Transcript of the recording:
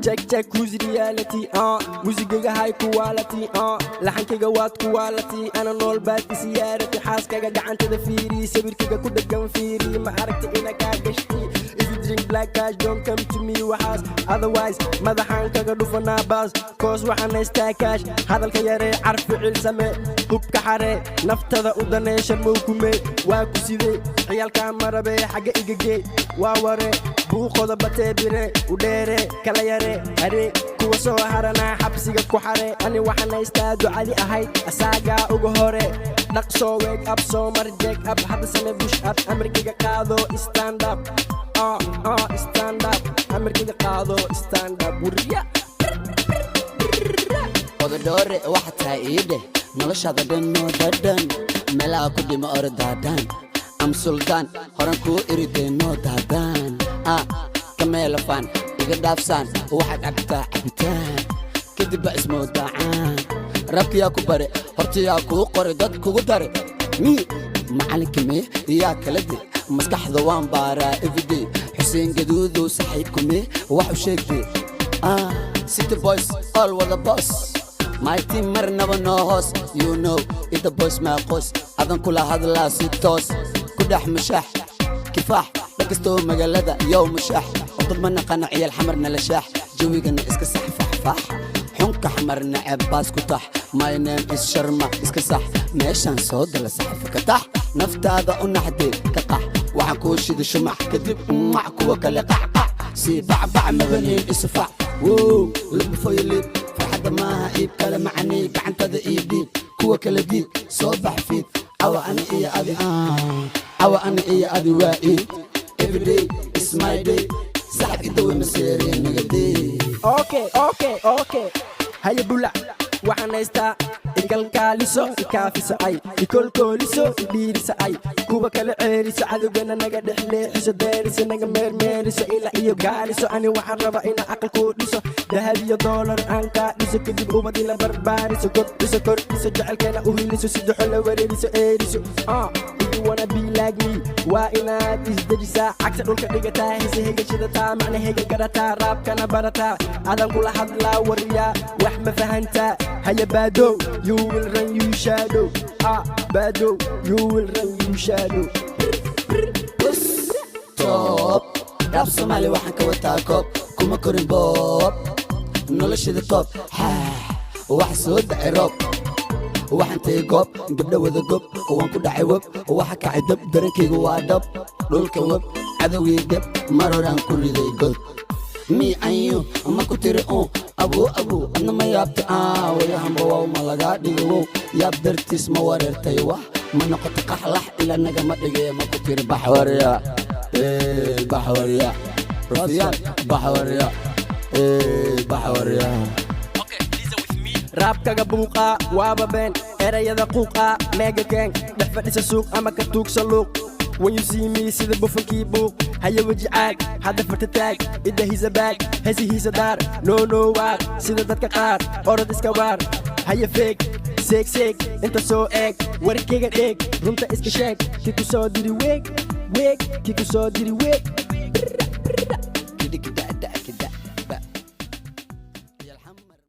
check who's reality musigiga high quality laxankayga waad quality ana nool baad siyaarati xaaskaga gacantada fiiri sawirkiga ku dhagan fiiri ma aragti ina ka gashti if you drink black cash don't come to me waxaas otherwise madaxan kaga dhufana baas koos waxaan haystaa cash hadalka yare carfi cilsame hubka xare naftada u daneesha muukume waa ku sidee ciyalka marabe xaga igagee waa ware buuqoda batee bire u dheere kala yare are kuwa soo harana xabsiga ku xare ani waxaan haystaa ducadi ahayd asaagaa uga hore dhaqsoo wake up soo mar jack up hadda same bush up amarkiga qaado stand up stand up amarkiga qaado stand up wuriya odadore waxa tahay iide noloshada dhanno dadan meelaha ku dhimo ordaadan am sultan horan ku irideyno dadan kameelafan iga dhaafsan waxaad cabtaa cabitaan kadib ba ismoo daacaan rabkiyaa ku bare hortiyaa kuu qore dad kugu dare macalinkime iyaa kala de maskaxda waan baaraa everyday xuseen gaduudow saxiibkume wax u sheegtay city boys all with the boss my team marnaba no host you know it the boys my qos adan kula hadlaa si toos ku dhex mushax kifaax lakisto magaalada yow mushax dad ma naqana ciyal xamarna la shaax jawigana iska sax faxfax xunka xamarna ceebbaas ku tax my name is sharma iska sax meeshaan soo dala saxafa ka tax naftaada u naxdee ka qax waxaan kuu shida shumax kadib mac kuwa kale qacqac sii bacbac mabaneen isfac wow labifoylib farxadda maaha iib kale macanii gacantada iibdhiib kuwa kala diib soo bax fiid cawa ani iyo adi waa iid everyday is my day saxab idawe maseereen nagadee okay haya bula waxaan haystaa igalkaaliso ikaafiso ay ikolkooliso idhiiriso ay kuwa kala ceeriso cadowgana naga dhex leexiso deeriso naga meermeeriso ilaa iyo gaaliso ani waxaan raba ina aqal kuu dhiso dahab iyo doolar aan kaa dhiso kadib ubad ila barbaariso kordhiso kordhiso jecelkeena u hiliso sidaxo la wareeriso eeriso if you wanna be like me waa inaad isdejisaa cagta dhulka dhigataa hese hegashadataa macna hega garataa raabkana barataa adan kula hadlaa wariyaa wax ma fahantaa haya baadow you will run you shadow baadow you will run you shadow top rap Somali waxaan ka wataa koob kuma korin boob noloshada koob wax soo dhacay roob waxaan tagay goob gabdha wada gob waan ku dhacay web waxa kacay dab darankayga waa dhab dhulka web cadowgii dab mar horaan ku riday god me and you ama ku tiri abu adna ma yaabta wayahamba waa ma laga dhigo yaab dartiis ma wareertay wax ma noqoto qaxlax ila naga ma dhigay ma ku tiri baxwariya rafiyaan baxwariya raabkaga buuqa waaba been erayada quuqa meega keen dhex fadhisa suuq ama ka tuugsa luuq when you see me sida bufankii buuq haya weji caag hadda fartataag idda hisa baag hesi hiisa daar no waar sida dadka qaar orod iska waar haya feeg seeg inta soo eeg warkayga dheeg runta iska sheeg ki ku soo diri weeg ki ku soo diri weeg